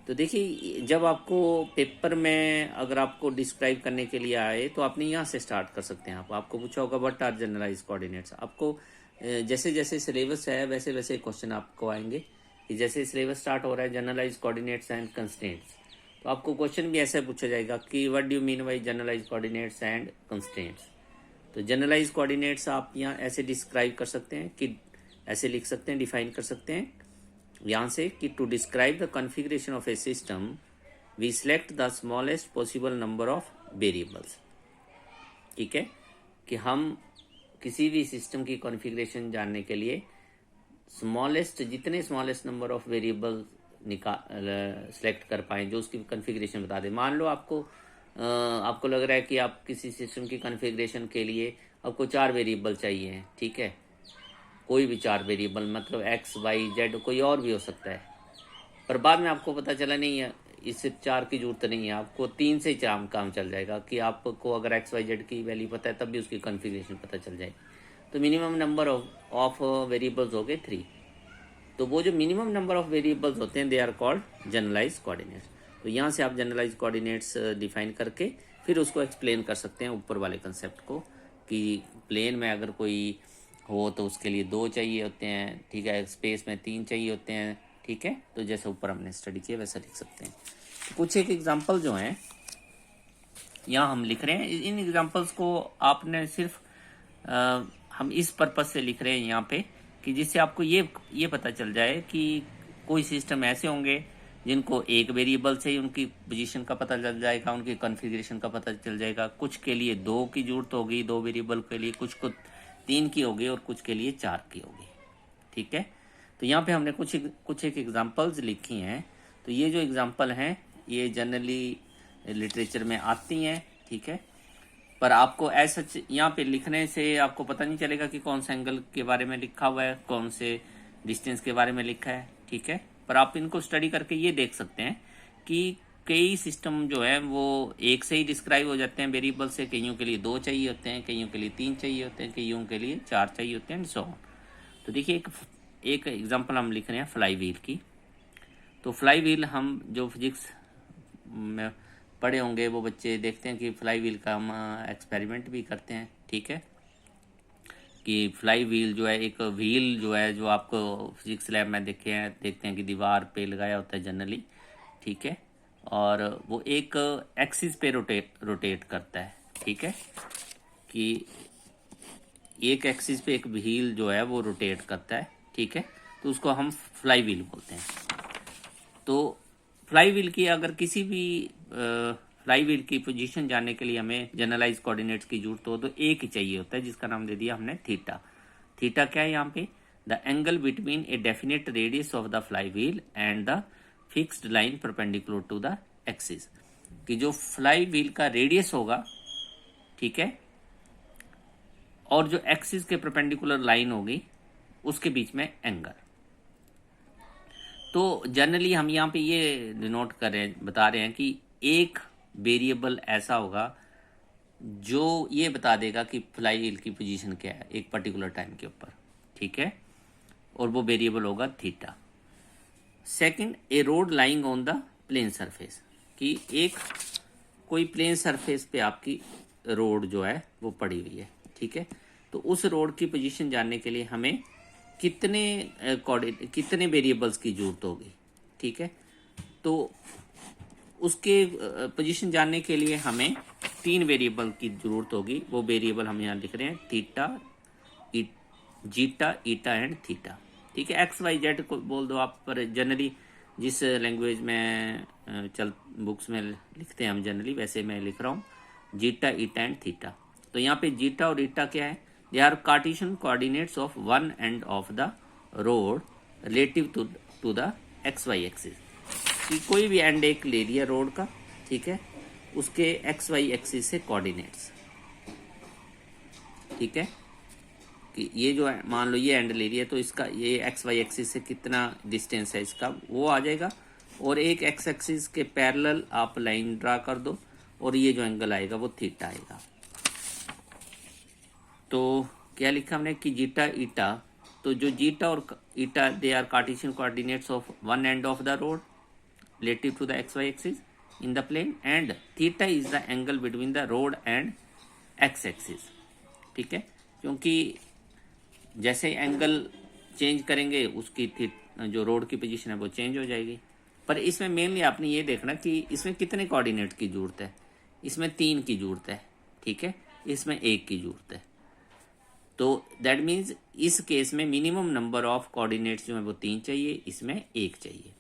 तो देखिए, जब आपको पेपर में अगर आपको डिस्क्राइब करने के लिए आए तो आपने यहाँ से स्टार्ट कर सकते हैं। आपको पूछा होगा व्हाट आर जनरलाइज कोऑर्डिनेट्स। आपको जैसे जैसे सिलेबस है वैसे वैसे क्वेश्चन आपको आएंगे कि जैसे सिलेबस स्टार्ट हो रहा है जनरलाइज कोऑर्डिनेट्स एंड कंस्ट्रेंट्स, तो आपको क्वेश्चन भी ऐसे पूछा जाएगा कि what do you mean by generalize coordinates and constraints. तो जनरलाइज कोऑर्डिनेट्स आप यहाँ ऐसे डिस्क्राइब कर सकते हैं कि ऐसे लिख सकते हैं, डिफाइन कर सकते हैं यहाँ से कि to describe the configuration of a system we select the smallest possible number of variables. ठीक है, कि हम किसी भी सिस्टम की कॉन्फ़िगरेशन जानने के लिए जितने smallest number of variable select कर पाएँ जो उसकी कॉन्फ़िगरेशन बता दें। मान लो आपको लग रहा है कि आप किसी सिस्टम की कॉन्फ़िगरेशन के लिए आपको 4 वेरिएबल चाहिए हैं। ठीक है, कोई भी 4 वेरिएबल, मतलब एक्स वाई जेड, कोई और भी हो सकता है, पर बाद में आपको पता चला नहीं है इससे 4 की जरूरत नहीं है, आपको 3 से ही काम चल जाएगा कि आपको अगर एक्स वाई जेड की वैल्यू पता है तब भी उसकी कॉन्फ़िगरेशन पता चल जाएगी। तो मिनिमम नंबर ऑफ वेरिएबल्स हो गए 3। तो वो जो मिनिमम नंबर ऑफ वेरिएबल्स होते हैं they are called generalize coordinates. तो यहाँ से आप जनरलाइज कोऑर्डिनेट्स डिफाइन करके फिर उसको एक्सप्लेन कर सकते हैं ऊपर वाले कंसेप्ट को, कि प्लेन में अगर कोई हो तो उसके लिए 2 चाहिए होते हैं। ठीक है, स्पेस में 3 चाहिए होते हैं। ठीक है, तो जैसे ऊपर हमने स्टडी किया वैसा लिख सकते हैं। तो कुछ एक एग्जांपल जो हैं यहाँ हम लिख रहे हैं, इन एग्जांपल्स को आपने सिर्फ हम इस पर्पज से लिख रहे हैं यहाँ पे कि जिससे आपको ये पता चल जाए कि कोई सिस्टम ऐसे होंगे जिनको एक वेरिएबल से ही उनकी पोजीशन का पता चल जाएगा, उनकी कॉन्फ़िगरेशन का पता चल जाएगा। कुछ के लिए 2 की जरूरत होगी, 2 वेरिएबल के लिए, कुछ को 3 की होगी और कुछ के लिए 4 की होगी। ठीक है, तो यहाँ पे हमने कुछ एक एग्जांपल्स लिखी हैं। तो ये जो एग्जांपल हैं ये जनरली लिटरेचर में आती हैं। ठीक है, पर आपको ऐसा यहाँ पे लिखने से आपको पता नहीं चलेगा कि कौन से एंगल के बारे में लिखा हुआ है, कौन से डिस्टेंस के बारे में लिखा है। ठीक है, पर आप इनको स्टडी करके ये देख सकते हैं कि कई सिस्टम जो है वो एक से ही डिस्क्राइब हो जाते हैं वेरिएबल से, कईयों के लिए 2 चाहिए होते हैं, कईयों के लिए 3 चाहिए होते हैं, कईयों के लिए 4 चाहिए होते हैं, एंड सो ऑन। तो देखिए एक एग्जांपल हम लिख रहे हैं फ्लाई व्हील की। तो फ्लाई व्हील हम जो फिजिक्स में पढ़े होंगे वो बच्चे देखते हैं कि फ्लाई व्हील का हम एक्सपेरिमेंट भी करते हैं। ठीक है, कि फ्लाई व्हील जो है एक व्हील जो है जो आपको फिजिक्स लैब में देखते हैं कि दीवार पे लगाया होता है जनरली। ठीक है, और वो एक एक्सिस पे रोटेट करता है। ठीक है, कि एक एक्सिस पे एक व्हील जो है वो रोटेट करता है। ठीक है, तो उसको हम फ्लाई व्हील बोलते हैं। तो फ्लाई व्हील की अगर किसी भी फ्लाई व्हील की पोजीशन जानने के लिए हमें जनरलाइज कोऑर्डिनेट्स की जरूरत हो तो एक ही चाहिए होता है, जिसका नाम दे दिया हमने थीटा। थीटा क्या है यहाँ पे? The angle between a definite radius of the flywheel and the fixed line perpendicular to the axis. कि जो फ्लाई व्हील का रेडियस होगा, ठीक है, और जो एक्सिस के परपेंडिकुलर लाइन होगी उसके बीच में एंगल। तो जनरली हम यहाँ पे ये डिनोट बता रहे हैं कि एक वेरिएबल ऐसा होगा जो ये बता देगा कि फ्लाई व्हील की पोजीशन क्या है एक पर्टिकुलर टाइम के ऊपर। ठीक है, और वो वेरिएबल होगा theta. Second, a rod lying on the plane surface. कि एक कोई प्लेन सरफेस पे आपकी रोड जो है वो पड़ी हुई है। ठीक है, तो उस रोड की पोजीशन जानने के लिए हमें कितने वेरिएबल्स की जरूरत होगी। ठीक है, तो उसके पोजीशन जानने के लिए हमें 3 वेरिएबल की जरूरत होगी। वो वेरिएबल हम यहाँ लिख रहे हैं theta, zeta, eta and theta. ठीक है, एक्स वाई जेड को बोल दो आप, पर जनरली जिस लैंग्वेज में बुक्स में लिखते हैं हम जनरली वैसे मैं लिख रहा हूँ जीटा, ईटा एंड थीटा। तो यहाँ पे जीटा और ईटा क्या है? They are Cartesian coordinates of one end of the rod relative to the X Y axis. कि कोई भी एंड एक ले लिया रोड का, ठीक है, उसके एक्स वाई एक्सिस से कोऑर्डिनेट्स। ठीक है, कि ये जो है मान लो ये एंड ले लिया तो इसका ये एक्स वाई एक्सिस से कितना डिस्टेंस है इसका वो आ जाएगा, और एक एक्स एक्सिस के पैरेलल आप लाइन ड्रा कर दो और ये जो एंगल आएगा वो थीटा आएगा। तो क्या लिखा हमने कि जीटा, ईटा। तो जो जीटा और eta they are Cartesian coordinates of one end of the road relative to the xy axis in the plane, and theta is the angle between the rod and x axis. ठीक है, क्योंकि जैसे angle change करेंगे उसकी जो road की position है वो चेंज हो जाएगी. पर इसमें मेनली आपने ये देखना कि इसमें कितने कोऑर्डिनेट की जरूरत है. इसमें 3 की जरूरत है. ठीक है, इसमें 1 की जरूरत है. तो दैट मीन्स इस केस में मिनिमम नंबर ऑफ कोऑर्डिनेट्स जो है वो 3 चाहिए, इसमें 1 चाहिए.